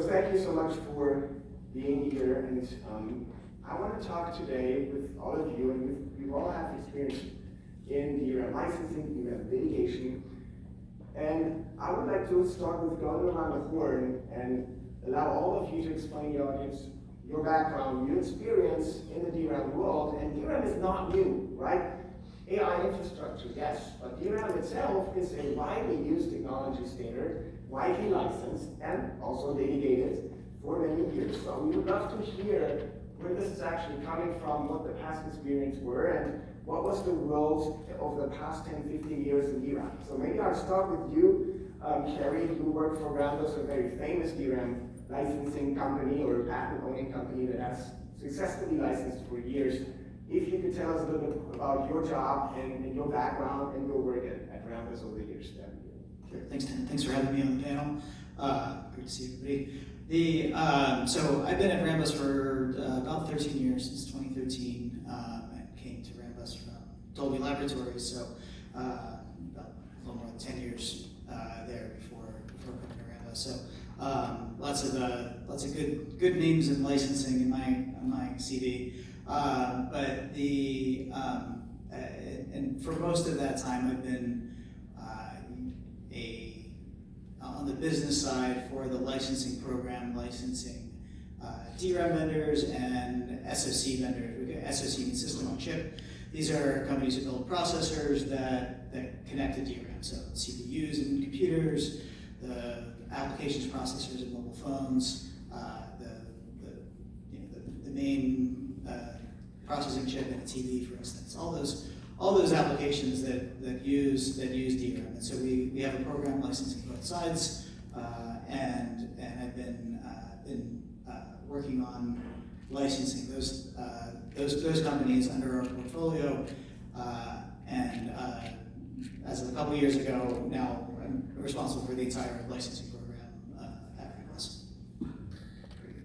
thank you so much for being here, and I want to talk today with all of you, and we all have experience in DRAM licensing, DRAM litigation, and I would like to start with going around the horn and allow all of you to explain to the audience your background, your experience in the DRAM world. And DRAM is not new, right? AI infrastructure, yes, but DRAM itself is a widely used technology standard, widely licensed, and also litigated for many years. So we would love to hear where this is actually coming from, what the past experience were, and what was the world of the past 10, 15 years in DRAM. So maybe I'll start with you, Carrie, who worked for Rambus, a very famous DRAM licensing company or patent-owning company that has successfully licensed for years. If you could tell us a little bit about your job and your background and your work at Rambus over the years. Sure. Thanks, Tim. Thanks for having me on the panel. Great to see everybody. So I've been at Rambus for about 13 years, since 2013. I came to Rambus from Dolby Laboratories, so about a little more than 10 years there before coming to Rambus. So lots of good names in licensing on my CV. But and for most of that time, I've been on the business side for the licensing program, licensing DRAM vendors and SoC vendors. We got SoC means system on chip. These are companies that build processors that connect to DRAM. So CPUs in computers, the applications processors in mobile phones, the main processing chip in a TV, for instance. All those applications that use DRAM. And so we have a program licensing both sides, and I've been working on licensing those companies under our portfolio. And as of a couple years ago, now I'm responsible for the entire licensing program at Rambus.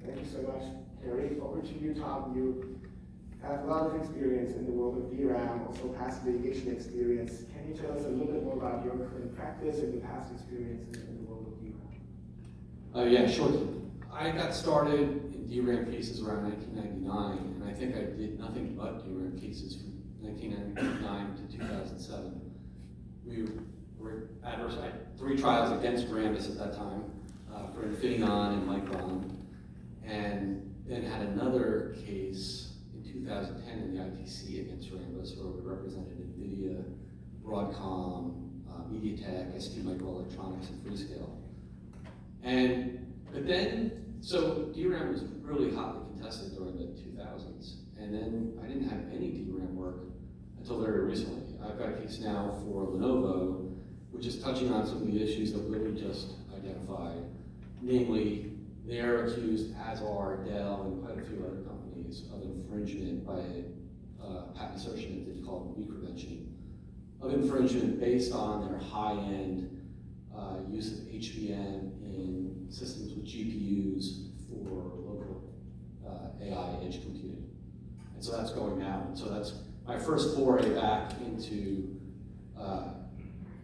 Thank you so much, Carrie. Over to you, Tom. You have a lot of experience in the world of DRAM, also past litigation experience. Can you tell us a little bit more about your current practice and your past experience in the world of DRAM? Yeah, sure. I got started in DRAM cases around 1999, and I think I did nothing but DRAM cases from 1999 to 2007. We were adverse. I had 3 trials against Rambus at that time for Infineon and Micron, and then had another case 2010 in the ITC against Rambus, where we represented NVIDIA, Broadcom, MediaTek, STMicroelectronics, and Freescale. But then, so DRAM was really hotly contested during the 2000s, and then I didn't have any DRAM work until very recently. I've got a case now for Lenovo, which is touching on some of the issues that Lily just identified, namely, they're accused, as are Dell and quite a few other companies, of infringement by a patent assertion entity called Prevention, of infringement based on their high-end use of HBM in systems with GPUs for local AI edge computing. And so that's going now. And so that's my first foray back into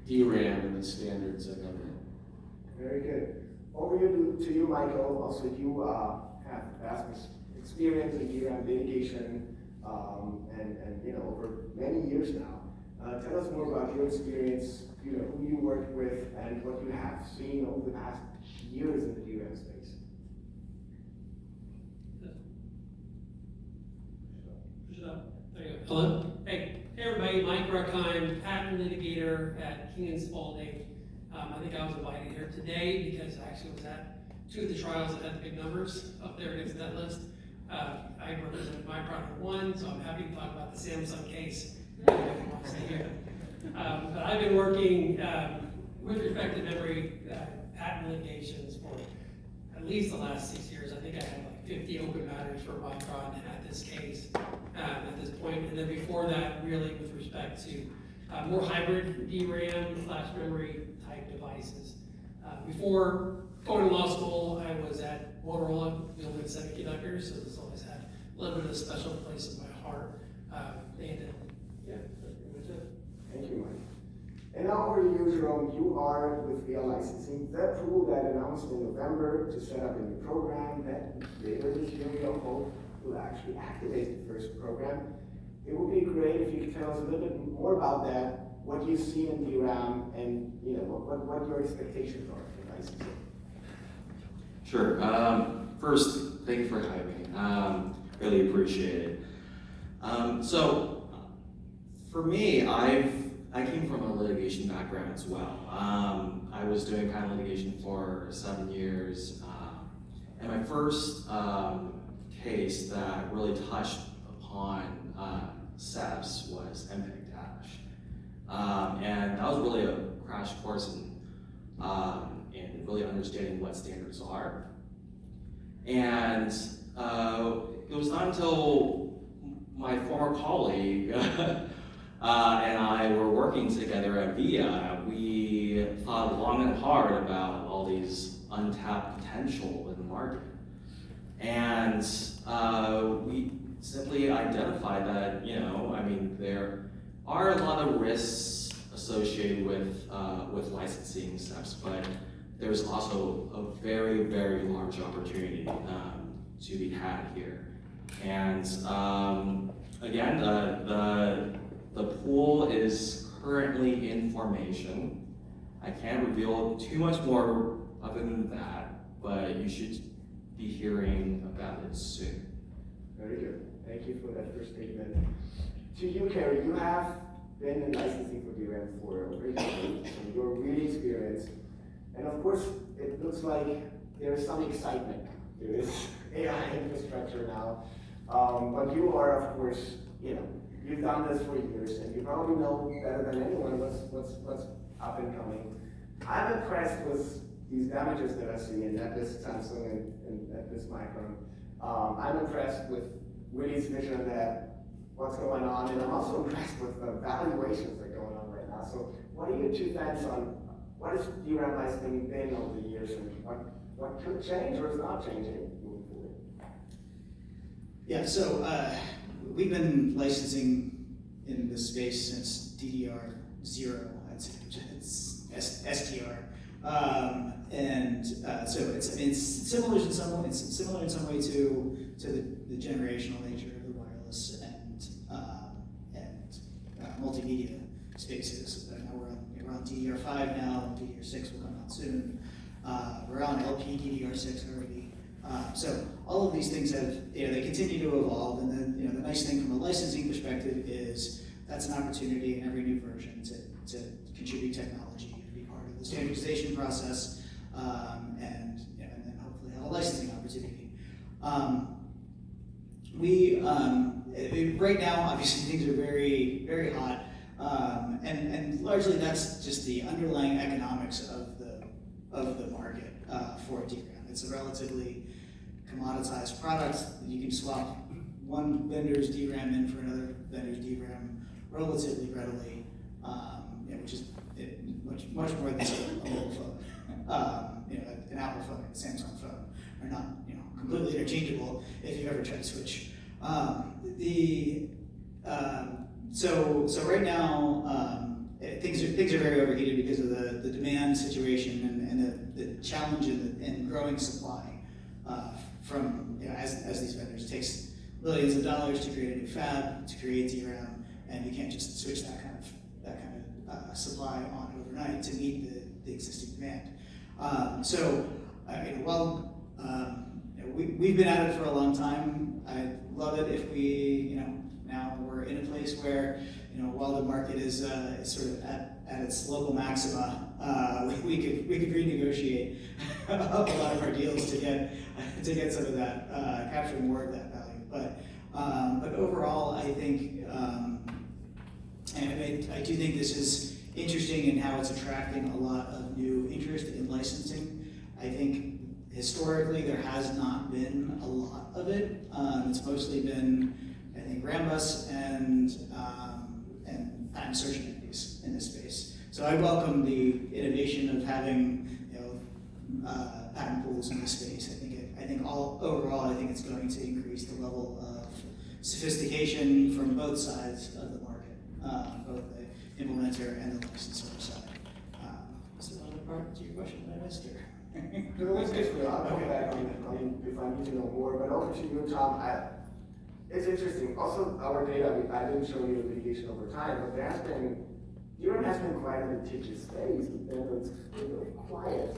DRAM and the standards that govern it. Very good. Over to you, Michael. Also, you have vast experience in DRAM litigation, and over many years now. Tell us more about your experience, who you worked with, and what you have seen over the past years in the DRAM space. Hello. Hey everybody, Mike Ruckheim, patent litigator at King & Spalding. I think I was invited here today because I actually was at 2 of the trials that had the big numbers up there against that list. I represented my product 1, so I'm happy to talk about the Samsung case. But I've been working with respect to memory patent litigations for at least the last 6 years. I think I had like 50 open matters for Micron at this case at this point. And then before that, really with respect to more hybrid DRAM flash memory type devices. Before going to law school, I was at Motorola building semiconductors, so this always had a little bit of a special place in my heart. Yeah, that's pretty much it. Thank you, Mike. And now over to you, Jerome. You are with VL Licensing, the pool that announced in November to set up a new program that later this year we all hope will actually activate the first program. It would be great if you could tell us a little bit more about that, what you see in DRAM, and what your expectations are for licensing. Sure. First, thank you for having me. Really appreciate it. So, for me, I came from a litigation background as well. I was doing patent litigation for 7 years, and my first case that really touched upon SEPs was MPEG-Dash, and that was really a crash course in really understanding what standards are. And it was not until my former colleague and I were working together at VIA, we thought long and hard about all these untapped potential in the market. And we simply identified that, there are a lot of risks associated with licensing SEPs, but there's also a very, very large opportunity to be had here. And again, the pool is currently in formation. I can't reveal too much more other than that, but you should be hearing about it soon. Very good. Thank you for that first statement. To you, Carrie, you have been in licensing for DRAM for over a decade, so you're really experienced. And of course, it looks like there's some excitement to this AI infrastructure now. But you are, of course, you've done this for years, and you probably know better than anyone what's up and coming. I'm impressed with these damages that I see in at this Samsung and at this Micron. I'm impressed with Willy's vision that what's going on, and I'm also impressed with the valuations that are going on right now. So what are your 2 cents on what has DRAM licensing been over the years, and what could change or is not changing moving forward? Yeah, so we've been licensing in this space since DDR0, I'd say, which is STR. So it's similar in some way. It's similar in some way to the generational nature of the wireless and multimedia spaces. Now we're on DDR5 now. DDR6 will come out soon. We're on LP DDR6 already. So all of these things have they continue to evolve, and then the nice thing from a licensing perspective is that's an opportunity in every new version to contribute technology and be part of the standardization process, and then hopefully have a licensing opportunity. Right now, obviously, things are very, very hot, and largely that's just the underlying economics of the market for DRAM. It's a relatively commoditized product. You can swap one vendor's DRAM in for another vendor's DRAM relatively readily, which is much more than a mobile phone. An Apple phone and a Samsung phone are not completely interchangeable if you ever try to switch. So right now things are very overheated because of the demand situation and the challenge in growing supply from as these vendors. It takes billions of dollars to create a new fab, to create DRAM, and you can't just switch that kind of supply on overnight to meet the existing demand. While we've been at it for a long time, I'd love it if we now we're in a place where while the market is sort of at its local maxima, we could renegotiate a lot of our deals to get some of that, capture more of that value. But overall, I think, and I do think this is interesting in how it's attracting a lot of new interest in licensing. I think historically there has not been a lot of it. It's mostly been, I think, Rambus and patent search entities in this space. So I welcome the innovation of having patent pools in this space. I think overall, I think it's going to increase the level of sophistication from both sides of the market, both the implementers implementer and the licensor side. Is there another part to your question that I missed, or? No, that's good for me. I'll come back on if I need to know more. But over to you, Tom. It's interesting. Also, our data, I didn't show you the litigation over time, but DRAM has been quite a litigious space, but then it's been really quiet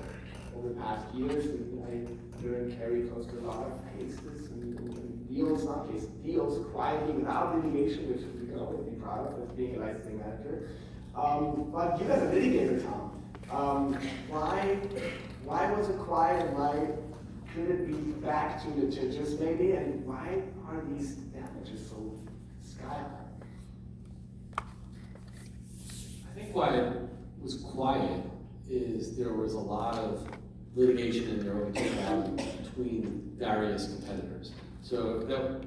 over the past years. We've carried close to a lot of cases and deals, not cases, deals quietly without litigation, which we can always be proud of as being a licensing manager. But you as a litigator, Tom, why was it quiet and why could it be back to litigious maybe, and why are these damages so sky high? I think why it was quiet is there was a lot of litigation in the early 2000s between various competitors. So that,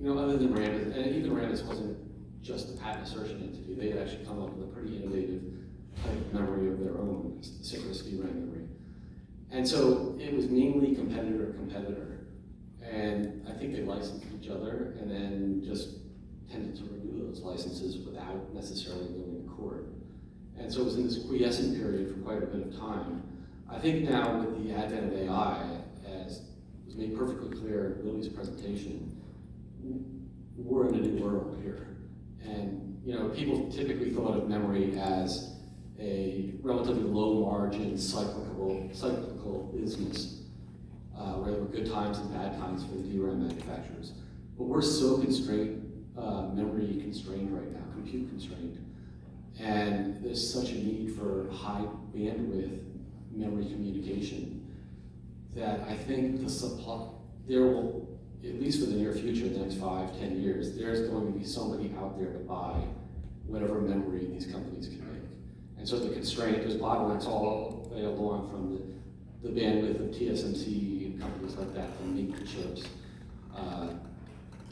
other than Rambus, and even Rambus wasn't just a patent assertion entity, they had actually come up with a pretty innovative type of memory of their own, synchronous DRAM memory. And so it was mainly competitor to competitor. And I think they licensed each other and then just tended to renew those licenses without necessarily going to court. And so it was in this quiescent period for quite a bit of time. I think now with the advent of AI, as was made perfectly clear in Lily's presentation, we're in a new world here. And people typically thought of memory as a relatively low margin, cyclical business, where there were good times and bad times for the DRAM manufacturers. But we're so constrained, memory constrained right now, compute constrained. And there's such a need for high bandwidth memory communication that I think the supply, there will, at least for the near future, the next 5-10 years, there's going to be somebody out there to buy whatever memory these companies can make. And so the constraint, there's bottlenecks all along from the bandwidth of TSMC and companies like that that make the chips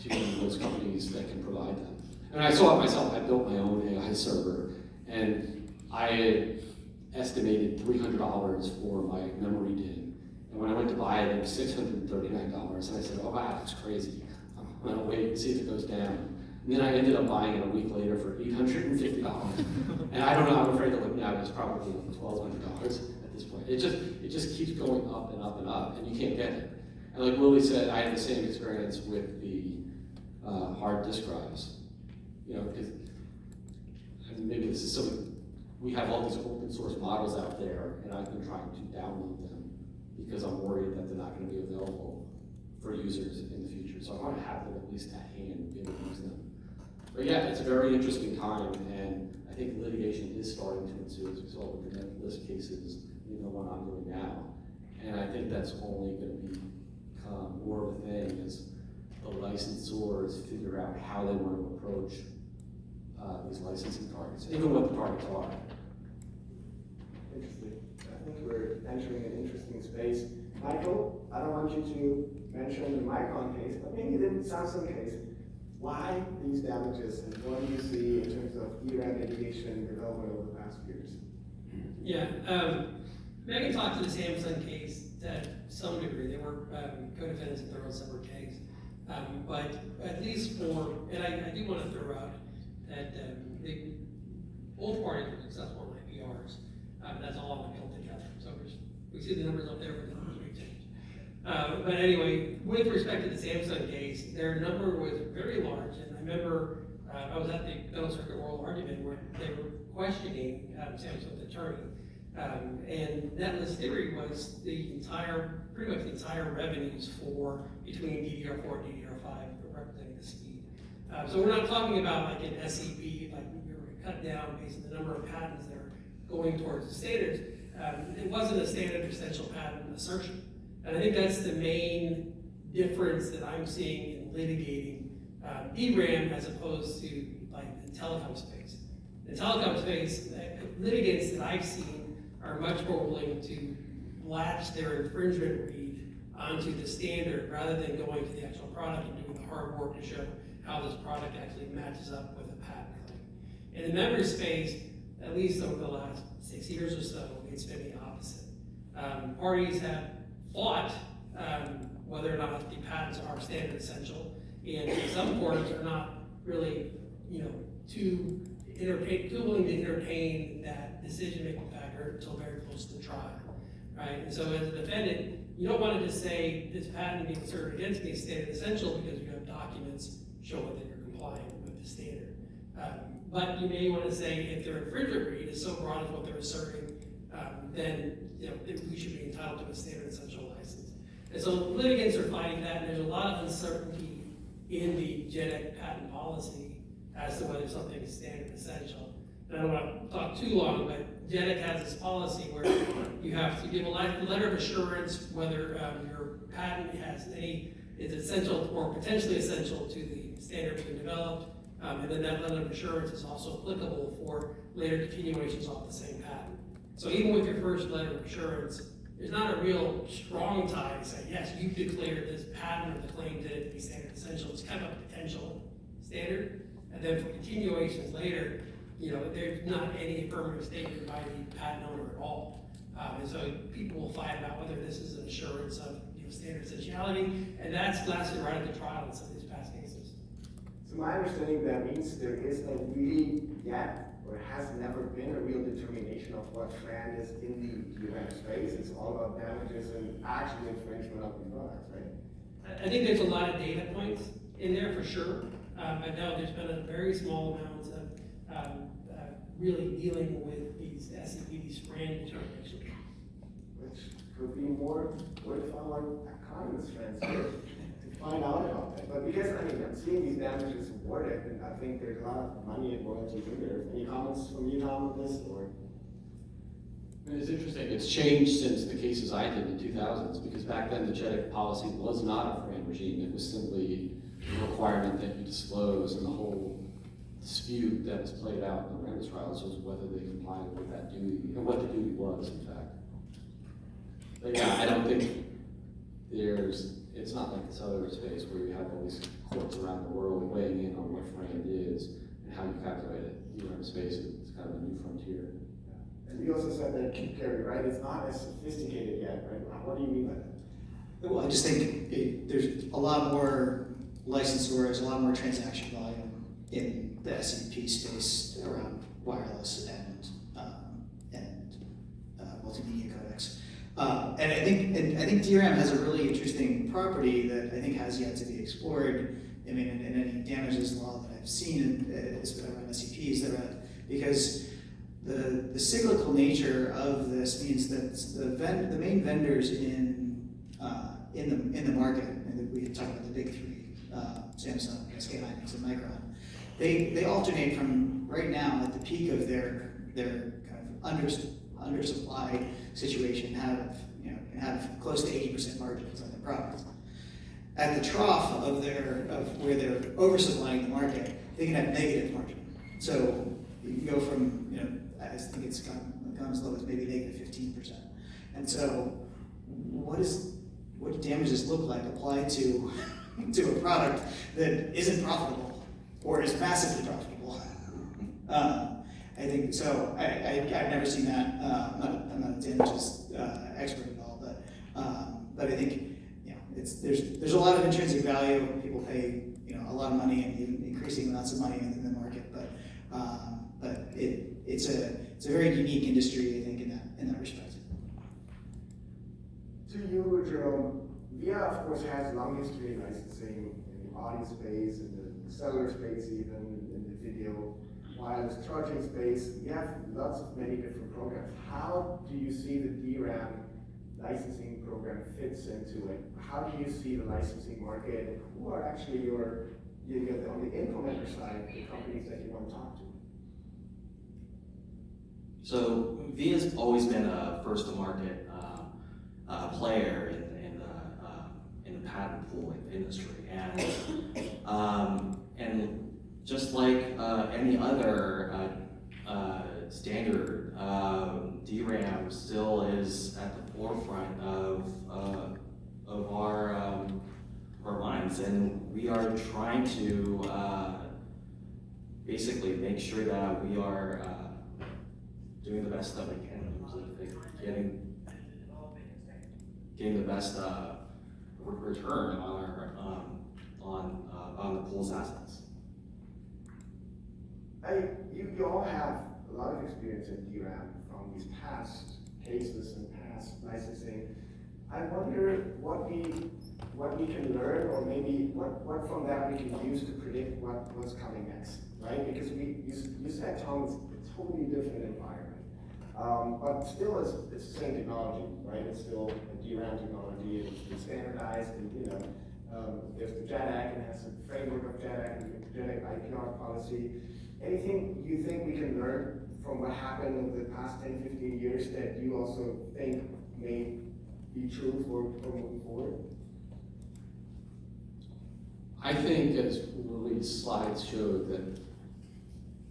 to those companies that can provide them. And I saw it myself. I built my own AI server, and I had estimated $300 for my memory DIMM. And when I went to buy it, it was $639. And I said, oh wow, that's crazy. I'm gonna wait and see if it goes down. And then I ended up buying it a week later for $850. And I don't know, I'm afraid that like now it's probably $1,200 at this point. It just keeps going up and up and up, and you can't get it. And like Lily said, I had the same experience with the hard disk drives. Because maybe this is something, we have all these open source models out there, and I've been trying to download them because I'm worried that they're not going to be available for users in the future. So I want to have them at least at hand and be able to use them. But yeah, it's a very interesting time, and I think litigation is starting to ensue as a result of the nebulous cases, the one I'm doing now. And I think that's only going to become more of a thing as the licensors figure out how they want to approach these licensing targets, even what the targets are. Interesting. I think we're entering an interesting space. Michael, I don't want you to mention the Micron case, but maybe the Samsung case. Why these damages, and what do you see in terms of DRAM litigation development over the past years? Yeah, Megan talked to the Samsung case to some degree. They were co-defendants in their own separate case. But at least and I do want to throw out that both parties were successful in IPRs. That's all on built together. So we see the numbers up there, but the numbers may change. But anyway, with respect to the Samsung case, their number was very large. And I remember I was at the Federal Circuit oral argument where they were questioning Samsung's attorney. And netless theory was pretty much the entire revenues between DDR4 and DDR5 representing the speed. So we're not talking about like an SEP, like we were cut down based on the number of patents that are going towards the standards. It wasn't a standard essential patent assertion. And I think that's the main difference that I'm seeing in litigating DRAM as opposed to like the telecom space. The telecom space, litigants that I've seen are much more willing to latch their infringement read onto the standard rather than going to the actual product and doing the hard work to show how this product actually matches up with a patent claim. In the memory space, at least over the last 6 years or so, it's been the opposite. Parties have fought whether or not the patents are standard essential, and some courts are not really, too too willing to entertain that decision-making factor until very close to trial, right? And so as a defendant, you don't want to just say this patent being asserted against me is standard essential because you have documents showing that you're complying with the standard. But you may want to say if their infringer read is so broad as what they're asserting, then we should be entitled to a standard essential license. And so litigants are fighting that, and there's a lot of uncertainty in the JEDEC patent policy as to whether something is standard essential. And I don't want to talk too long, but JEDEC has this policy where you have to give a letter of assurance whether your patent is essential or potentially essential to the standard being developed. And then that letter of assurance is also applicable for later continuations off the same patent. So even with your first letter of assurance, there's not a real strong tie to say, yes, you declared this patent or the claim did it to be standard essential. It's kind of a potential standard. And then for continuations later, there's not any affirmative statement by the patent owner at all. And so people will fight about whether this is an assurance of standard essentiality, and that's lasted right at the trial in some of these past cases. So my understanding that means there is no really yet, or has never been a real determination of what FRAND is in the DRAM space. It's all about damages and actual infringement of the products, right? I think there's a lot of data points in there for sure. But no, there's been a very small amount of really dealing with these SEP, these FRAND determinations. Which could be more worthwhile economist friends to find out about that. But because, I'm seeing these damages awarded, and I think there's a lot of money and royalties in there. Any comments from you, Tom, on this? Or? It's interesting. It's changed since the cases I did in the 2000s, because back then the JEDEC policy was not a FRAND regime. It was simply a requirement that you disclose, and the whole dispute that was played out in the Randall trials was whether they complied with that duty, and what the duty was, in fact. But yeah, I don't think it's not like this other space where you have all these courts around the world weighing in on what FRAND is and how you calculate it. You're in a space, it's kind of a new frontier. And you also said that, Kerry, right? It's not as sophisticated yet, right? What do you mean by that? Well, I just think there's a lot more licensors, a lot more transaction volume in the SEP space around wireless and multimedia codecs. And I think DRAM has a really interesting property that I think has yet to be explored. I mean, in any damages law that I've seen around SEPs that are because the cyclical nature of this means that the main vendors in the market, and we had talked about the big three, Samsung, SK Hynix, and Micron, they alternate from right now at the peak of their kind of undersupply situation, have close to 80% margins on their products. At the trough of where they're oversupplying the market, they can have negative margin. So you can go from, I think it's gone as low as maybe negative 15%. And so what do damages look like applied to a product that isn't profitable or is massively profitable? I think so. I've never seen that. I'm not a damages expert at all, but I think there's a lot of intrinsic value. People pay a lot of money and even increasing amounts of money in the market, but it's a very unique industry, I think, in that respect. To you, Jerome, VIA of course has a long history in licensing in the audio space, in the cellular space, even in the video wireless charging space. We have many different programs. How do you see the DRAM licensing program fits into it? How do you see the licensing market? Who are actually on the implementer side, the companies that you want to talk to? So VIA's always been a first-to-market player in the patent pool industry, and just like any other standard, DRAM still is at the forefront of our minds, and we are trying to basically make sure that we are doing the best that we can in terms of getting the best return on the pool's assets. You all have a lot of experience in DRAM from these past cases and past licensing. I wonder what we can learn, or maybe what from that we can use to predict what's coming next, right? Because you said, Tom, it's a totally different environment. But still, it's the same technology, right? It's still a DRAM technology. It's standardized, and there's the JEDEC, and it has a framework of JEDEC and the JEDEC IPR policy. Anything you think we can learn from what happened over the past 10, 15 years that you also think may be true for moving forward? I think, as Lily's slides showed, that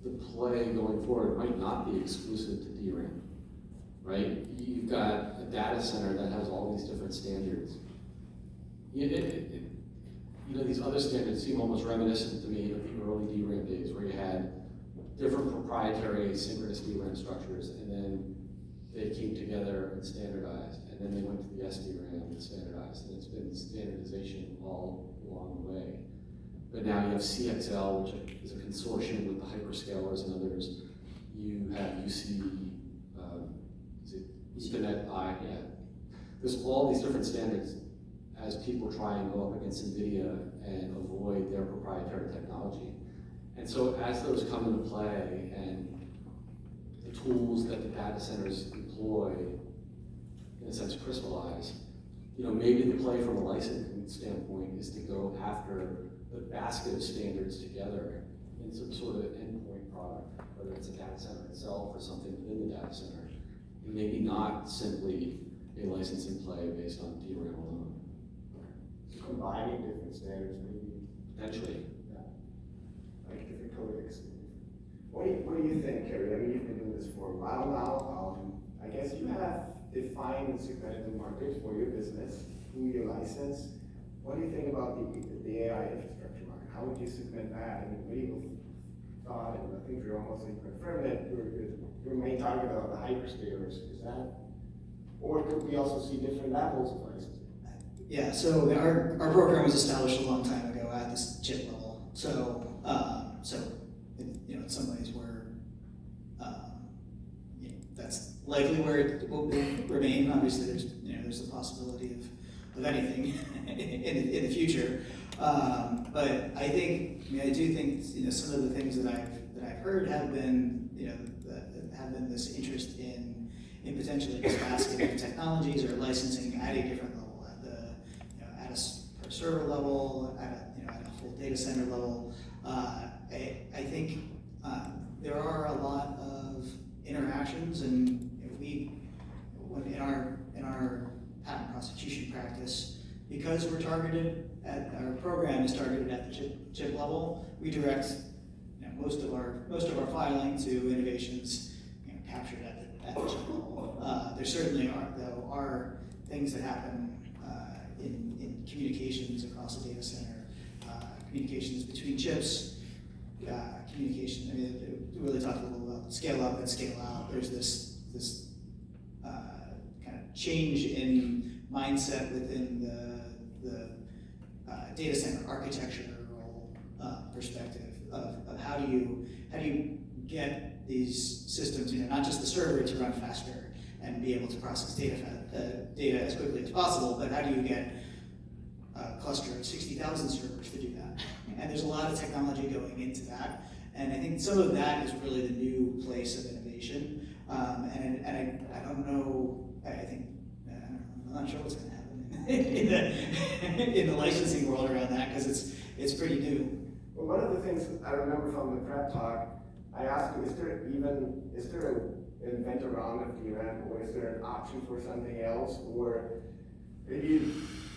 the play going forward might not be exclusive to DRAM, right? You've got a data center that has all these different standards. These other standards seem almost reminiscent to me of the early DRAM days, where you had different proprietary synchronous DRAM structures, and then they came together and standardized, and then they went to the SDRAM and standardized, and it's been standardization all along the way. But now you have CXL, which is a consortium with the hyperscalers and others. You have Ethernet I, yeah. There's all these different standards as people try and go up against NVIDIA and avoid their proprietary technology. And so as those come into play and the tools that the data centers employ, in a sense, crystallize, maybe the play from a licensing standpoint is to go after the basket of standards together in some sort of endpoint product, whether it's a data center itself or something within the data center, and maybe not simply a licensing play based on DRAM alone. Combining different standards, maybe. Potentially. Yeah. Like different codecs. What do you think, Kerry? I mean, you've been doing this for a while now. I guess you have defined and segmented the market for your business, who you license. What do you think about the AI infrastructure market? How would you segment that? I mean, people thought, and I think you're almost confirmed that your main target are the hyperscalers. Is that, or could we also see different levels of licensing? Yeah, so our program was established a long time ago at this chip level. So in some ways that's likely where it will remain. Obviously, there's the possibility of anything in the future. But I do think some of the things that I've heard have been this interest in potentially this basket of technologies or licensing at a different level, at a per server level, at a full data center level. I think there are a lot of interactions, and in our patent prosecution practice, because our program is targeted at the chip level, we direct most of our filing to innovations captured at the chip level. There certainly are things that happen in communications across the data center, communications between chips, communication. I mean, we really talked a little about scale up and scale out. There's this kind of change in mindset within the data center architectural perspective of how do you get these systems, not just the server to run faster and be able to process data as quickly as possible, but how do you get a cluster of 60,000 servers to do that? And there's a lot of technology going into that, and I think some of that is really the new place of innovation. And I don't know. I'm not sure what's going to happen in the licensing world around that, because it's pretty new. Well, one of the things I remember from the prep talk, I asked you, is there an event around of DRAM, or is there an option for something else? Or maybe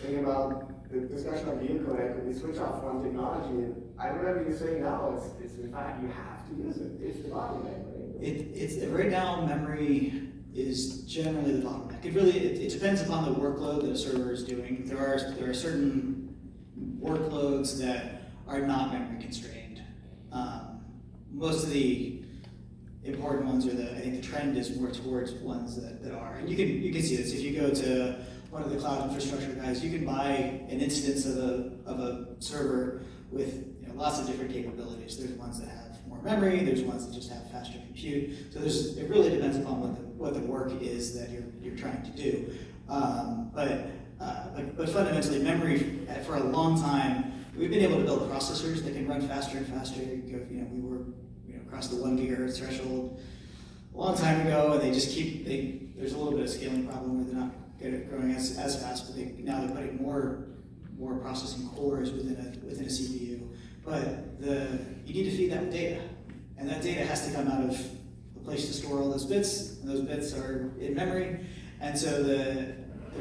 think about the discussion on vehicle codec, could we switch off one technology? And I remember you saying, no, it's in fact, you have to use it. It's the bottleneck, right? Right now, memory is generally the bottleneck. It depends upon the workload that a server is doing. There are certain workloads that are not memory constrained. Most of the important ones I think the trend is more towards ones that are. And you can see this if you go to one of the cloud infrastructure guys. You can buy an instance of a server with lots of different capabilities. There's ones that have more memory, there's ones that just have faster compute. So it really depends upon what the work is that you're trying to do. But fundamentally, memory, for a long time, we've been able to build processors that can run faster and faster. We were across the 1 gigahertz threshold a long time ago, and they just there's a little bit of scaling problem where they're not growing as fast, but now they're putting more processing cores within a CPU. But you need to feed that with data, and that data has to come out of a place to store all those bits, and those bits are in memory. And so the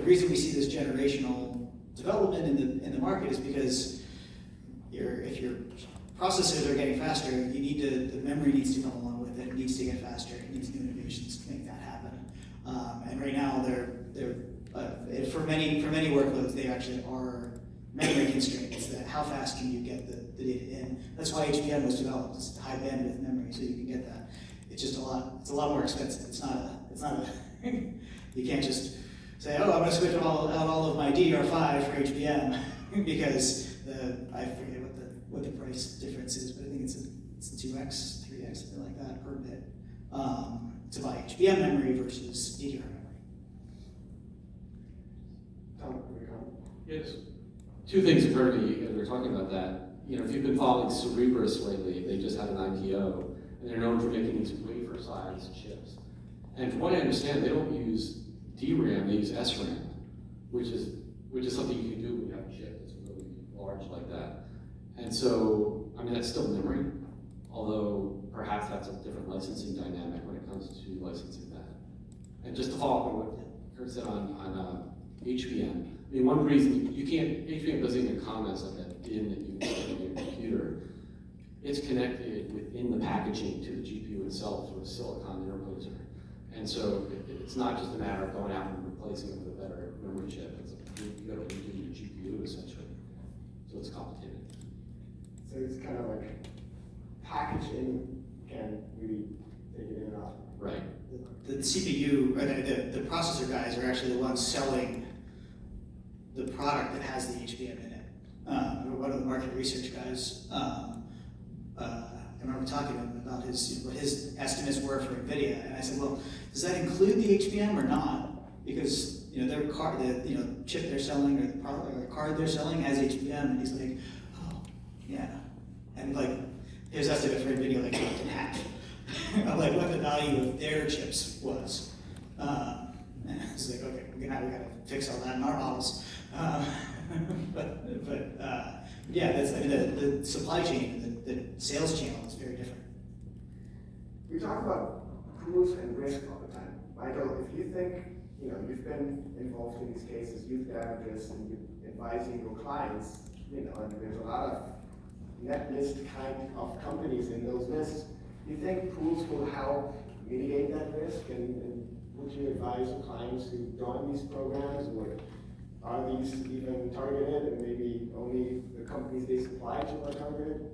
reason we see this generational development in the market is because if your processors are getting faster, the memory needs to come along with it. It needs to get faster. It needs new innovations to make that happen. And right now, for many workloads, they actually are memory constraints. That how fast can you get the data in? That's why HBM was developed. It's high bandwidth memory, so you can get that. It's just a lot more expensive. It's not a you can't just say, oh, I'm going to switch out all of my DDR5 for HBM because I forget what the price difference is, but I think it's 2x, 3x, something like that per bit to buy HBM memory versus DDR memory. Yes. Two things occurred to me as we were talking about that. If you've been following Cerebras lately, they just had an IPO, and they're known for making these wafer-size chips. And from what I understand, they don't use DRAM, they use SRAM, which is something you can do when you have a chip that's really large like that. And so, that's still memory, although perhaps that's a different licensing dynamic when it comes to licensing that. And just to follow up on what Kurt said on HBM, one reason HBM doesn't even come as like a DIMM that you can put in your computer. It's connected within the packaging to the GPU itself through a silicon interposer. And so it's not just a matter of going out and replacing it with a better memory chip. You got to redo your GPU essentially. So it's complicated. So it's kind of like packaging can really take it in and out. Right. The CPU, or the processor guys are actually the ones selling the product that has the HBM in it. One of the market research guys, I remember talking to him about what his estimates were for NVIDIA, and I said, well, does that include the HBM or not? Because their card, the chip they're selling or the card they're selling has HBM, and he's like, oh, yeah, and like his estimate for NVIDIA like dropped in half of like what the value of their chips was. And I was like, okay, we gotta fix all that in our models. Yeah, the supply chain, the sales channel is very different. We talk about pools and risk all the time. Michael, if you think, you've been involved in these cases, you've damages, and you're advising your clients, and there's a lot of net list kind of companies in those lists. Do you think pools will help mitigate that risk? And would you advise your clients who join these programs, or are these even targeted and maybe only the companies they supply to are targeted?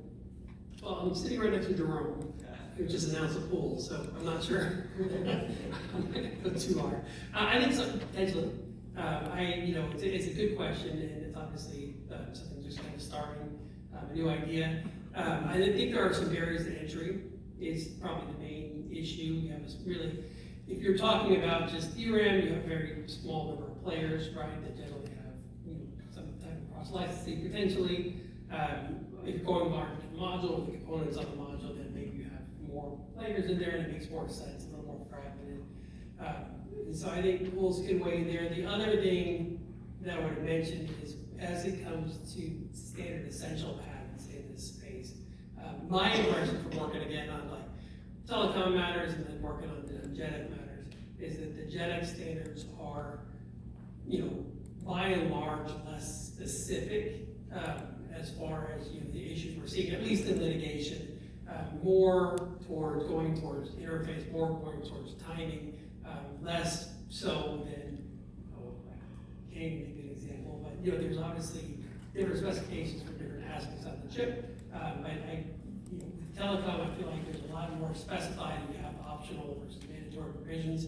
Well, I'm sitting right next to Jerome, who just announced a pool, so I'm not sure. I'm not gonna go too hard. I think so, potentially. It's a good question, and it's obviously something just kind of starting, a new idea. I think there are some barriers to entry. Is probably the main issue. You have this really, if you're talking about just DRAM, you have a very small number of players, right, that generally have some type of cross licensing potentially. If you're going large module, the components of the module, then maybe you have more players in there and it makes more sense, a little more fragmented. And so I think pools can weigh in there. The other thing that I would mention is as it comes to standard essential patents in this space, my impression from working again on like telecom matters and then working on the JEDEC matters is that the JEDEC standards are, by and large less specific as far as the issues we're seeing, at least in litigation, more towards going towards interface, more going towards timing, less so than, I can't even think of an example, but there's obviously different specifications for different aspects of the chip. With telecom, I feel like there's a lot more specified, and you have optional versus mandatory provisions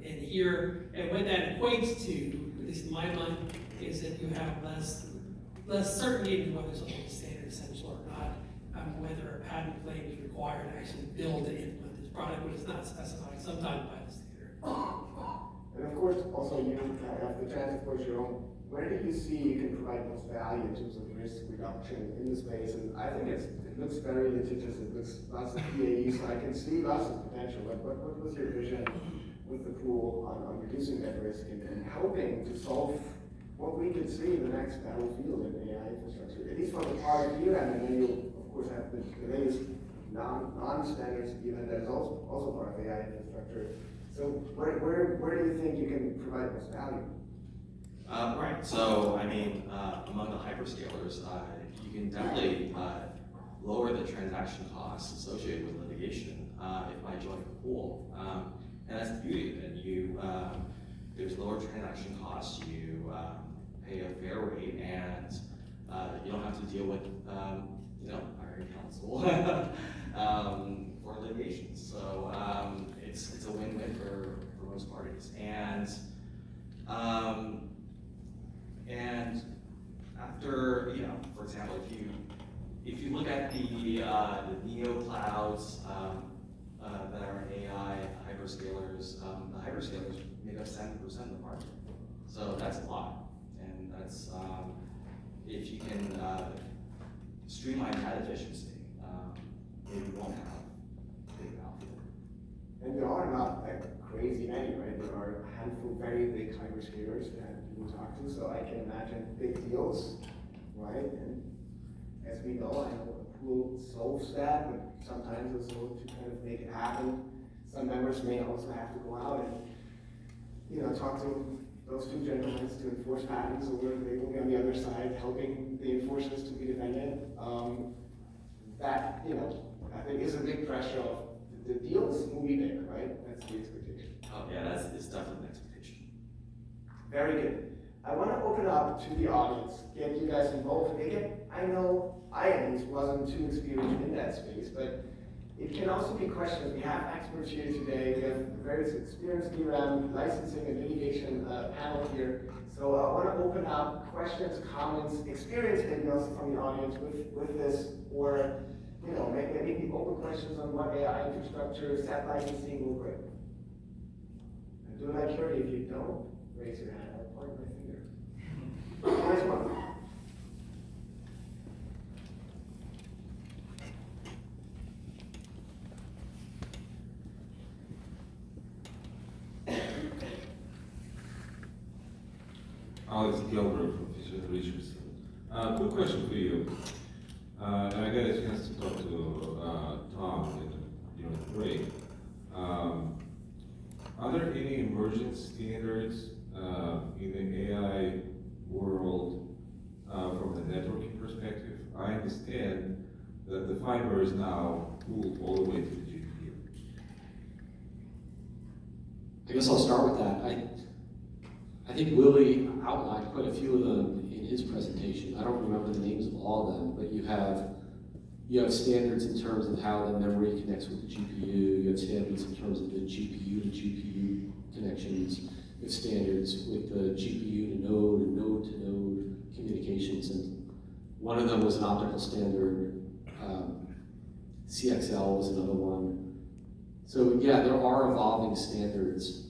in here. And what that equates to, at least in my mind, is that you have less certainty in whether something is standard essential or not. whether a patent claim is required to actually build and implement this product, but it's not specified sometimes by the standard. And of course, also you have the chance, of course, your own. Where do you see you can provide most value in terms of risk reduction in the space? And I think it looks very litigious. It looks lots of PAE, so I can see lots of potential. But what was your vision with the pool on reducing that risk and helping to solve what we could see in the next battlefield in AI infrastructure, at least from the part of DRAM, and then you'll of course have the latest non-standards even that is also part of AI infrastructure. So where do you think you can provide most value? Right. So, I mean, among the hyperscalers, you can definitely lower the transaction costs associated with litigation if I join the pool. And that's the beauty of it. There's lower transaction costs. You pay a fair rate, and you don't have to deal with, hiring counsel for litigation. So it's a win-win for most parties. And after, for example, if you look at the neo clouds that are AI hyperscalers, the hyperscalers make up 70% of the market. So that's a lot, and that's if you can streamline that efficiency, maybe you won't have big value. And there are not like crazy many, right? There are a handful of very big hyperscalers that people talk to, so I can imagine big deals, right? And as we know, I know a pool solves that, but sometimes also to kind of make it happen, some members may also have to go out and, talk to those two gentlemen to enforce patents, or they will be on the other side helping the enforcers to be defended. That, I think is a big pressure of the deals will be there, right? That's the expectation. Oh yeah, it's definitely an expectation. Very good. I want to open up to the audience, get you guys involved. Again, I know I at least wasn't too experienced in that space, but it can also be questions. We have experts here today. We have various experienced DRAM licensing and litigation panel here. So I want to open up questions, comments, experience maybe also from the audience with this, or maybe open questions on what AI infrastructure, SEP licensing will bring. And do it like Curry. If you don't, raise your hand. I'll point my finger. Nice one. Alex Gilbert from Fisher Research. Quick question for you. And I got a chance to talk to Tom during the break. Are there any emerging standards in the AI world from the networking perspective? I understand that the fiber is now pulled all the way to the GPU. I guess I'll start with that. I think Willie outlined quite a few of them in his presentation. I don't remember the names of all of them, but you have standards in terms of how the memory connects with the GPU. You have standards in terms of the GPU to GPU connections. You have standards with the GPU to node and node to node communications. And one of them was an optical standard. CXL was another one. So yeah, there are evolving standards.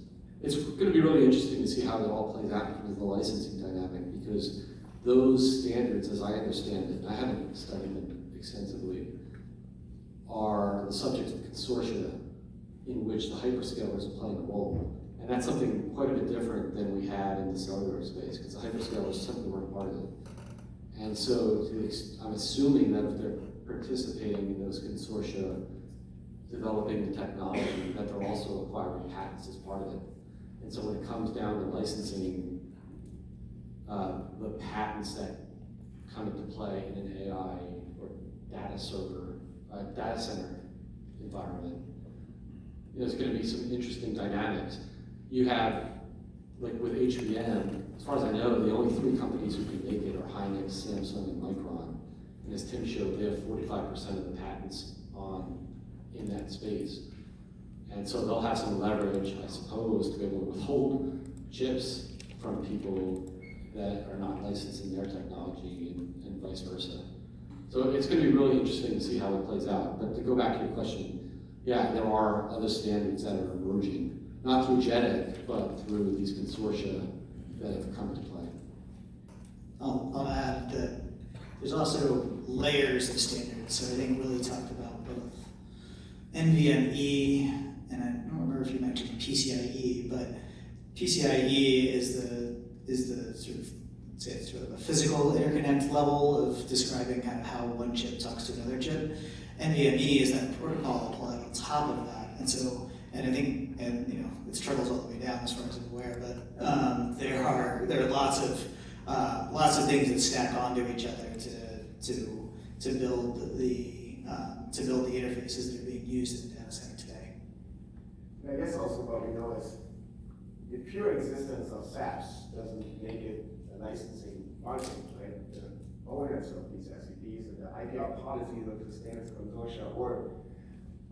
It's going to be really interesting to see how that all plays out because of the licensing dynamic, because those standards, as I understand it, and I haven't studied them extensively, are the subject of consortia in which the hyperscalers are playing a role. And that's something quite a bit different than we had in the cellular space, because the hyperscalers simply weren't part of it. And so I'm assuming that if they're participating in those consortia, developing the technology, that they're also acquiring patents as part of it. And so when it comes down to licensing, the patents that come into play in an AI or data center environment, there's going to be some interesting dynamics. You have, like with HBM, as far as I know, the only 3 companies who can make it are Hynix, Samsung, and Micron. And as Tim showed, they have 45% of the patents in that space. And so they'll have some leverage, I suppose, to be able to withhold chips from people that are not licensing their technology and vice versa. So it's going to be really interesting to see how it plays out. But to go back to your question, yeah, there are other standards that are emerging, not through JEDEC, but through these consortia that have come into play. I'll add that there's also layers of standards. So I think Willie talked about both NVMe, and I don't remember if you mentioned PCIe, but PCIe is the sort of a physical interconnect level of describing kind of how one chip talks to another chip. NVMe is that protocol applied on top of that, and I think it struggles all the way down as far as I'm aware, but there are lots of things that stack onto each other to build the interfaces that are being used in the data center today. And I guess also what we know is the pure existence of SAPs doesn't make it a licensing market, right? The owners of these SEPs and the IPR policies of the standards consortia or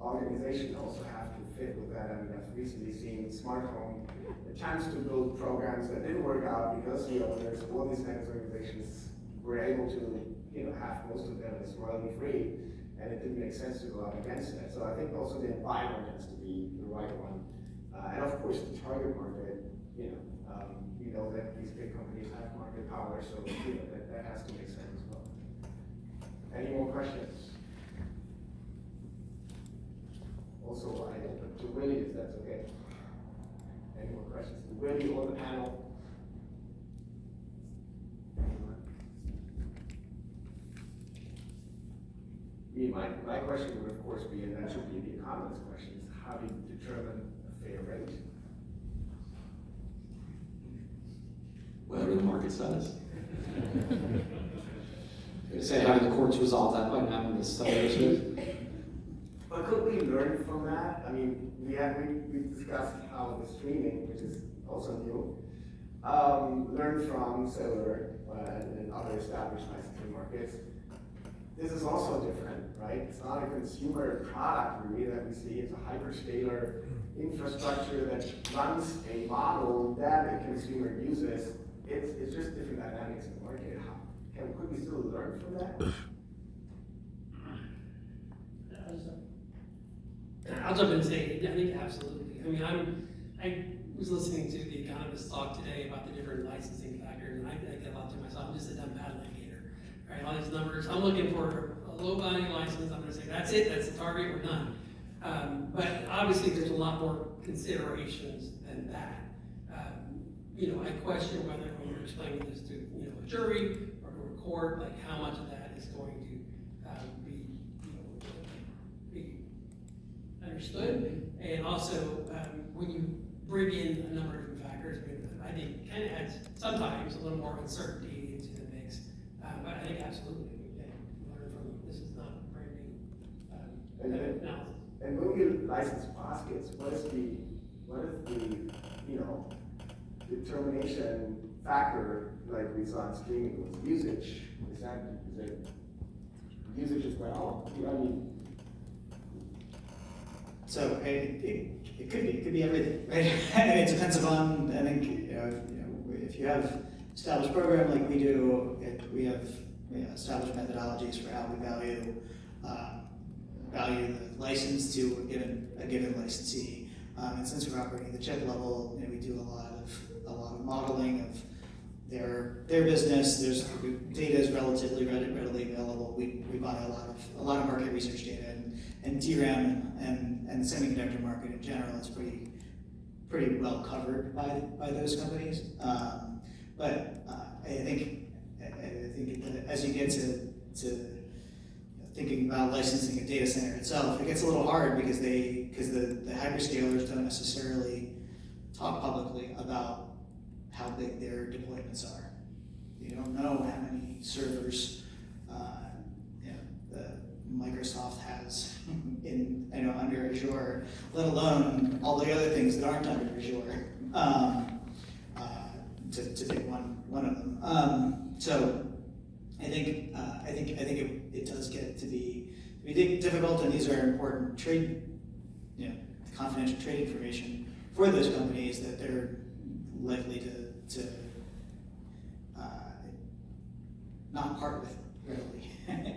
organization also have to fit with that. I mean, I've recently seen smart home attempts to build programs that didn't work out because the owners of all these kinds of organizations were able to, have most of them as royalty free, and it didn't make sense to go out against that. So I think also the environment has to be the right one. And of course the target market, we know that these big companies have market power, so that has to make sense as well. Any more questions? Also, to Willie, if that's okay. Any more questions? To Willie or the panel? My question would of course be, and that should be the economist question, is how do you determine a fair rate? Whatever the market says. Say having the courts resolve that by having this separation. But could we learn from that? I mean, we discussed how the streaming, which is also new, learned from cellular and other established licensing markets. This is also different, right? It's not a consumer product really that we see. It's a hyperscaler infrastructure that runs a model that a consumer uses. It's just different dynamics in the market. Could we still learn from that? I'll jump in and say, I think absolutely. I mean, I was listening to the economists talk today about the different licensing factors, and I get a lot to myself. I'm just a dumb patent litigator, right? All these numbers. I'm looking for a low value license. I'm going to say that's it. That's the target. We're done. But obviously, there's a lot more considerations than that. I question whether when you're explaining this to a jury or to a court, like how much of that is going to be understood, and also when you bring in a number of different factors, I think kind of adds sometimes a little more uncertainty into the mix. But I think absolutely we can learn from this. Is not brand new analysis. And when we license baskets, what is the determination factor like we saw in streaming was usage? Is it usage as well? I mean, so it could be everything, right? And it depends upon, I think, if you have established program like we do, we have established methodologies for how we value the license to a given licensee. And since we're operating at the chip level, we do a lot of modeling of their business. Data is relatively readily available. We buy a lot of market research data, and DRAM and the semiconductor market in general is pretty well covered by those companies. But I think that as you get to thinking about licensing a data center itself, it gets a little hard because the hyperscalers don't necessarily talk publicly about how big their deployments are. You don't know how many servers Microsoft has under Azure, let alone all the other things that aren't under Azure. To pick one of them. So I think it does get to be difficult, and these are important confidential trade information for those companies that they're likely to not part with readily.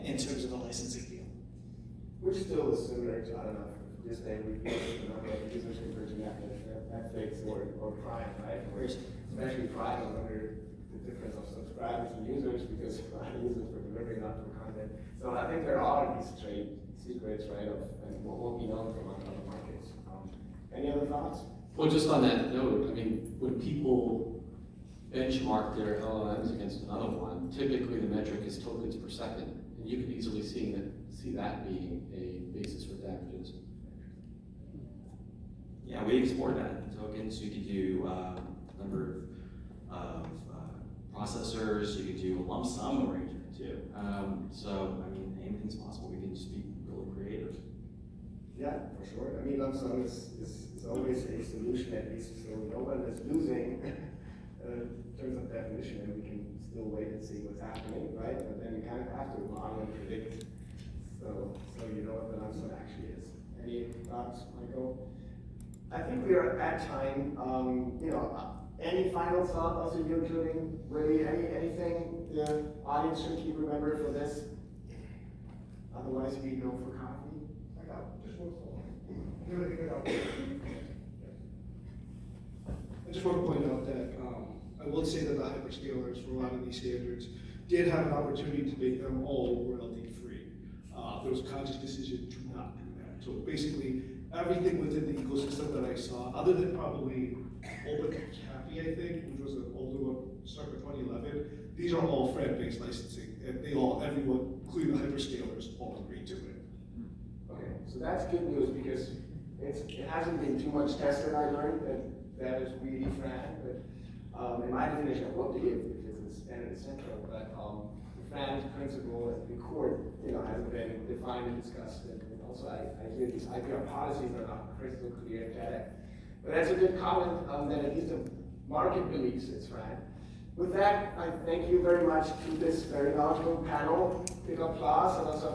in terms of a licensing deal. Which still is similar to, I don't know, this day we use the number of users compared to Netflix or Prime, right? Or especially Prime, I wonder the difference of subscribers and users, because Prime uses for delivery, not for content. So I think there are these trade secrets, right, of and what will be known from other markets. Any other thoughts? Well, just on that note, I mean, when people benchmark their LLMs against another one, typically the metric is tokens per second, and you could easily see that being a basis for damages. Yeah, we export that in tokens. You could do number of processors. You could do a lump sum arrangement too. So I mean, anything's possible. We can just be really creative. Yeah, for sure. I mean, lump sum is always a solution, at least, so no one is losing in terms of definition, and we can still wait and see what's happening, right? But then you kind of have to model and predict, so you know what the lump sum actually is. Any thoughts, Michael? I think we are at time. You know, any final thought, also you including really anything the audience should keep remember for this? Otherwise, we go for coffee. I got just one thought. I just want to point out that I will say that the hyperscalers for a lot of these standards did have an opportunity to make them all royalty free. There was a conscious decision to not do that. So basically, everything within the ecosystem that I saw, other than probably OpenCAPI, I think, which was an older one, circa 2011, these are all FRAND-based licensing, and everyone, including the hyperscalers, all agreed to it. Okay, so that's good news because it hasn't been too much tested. I learned that is really FRAND, but in my definition, I love to give because it's standard central, but the FRAND principle at the court, hasn't been defined and discussed, and also I hear these IPR policies are not crystal clear yet. But that's a good comment that at least the market believes it's FRAND. With that, I thank you very much to this very knowledgeable panel. Big applause, and also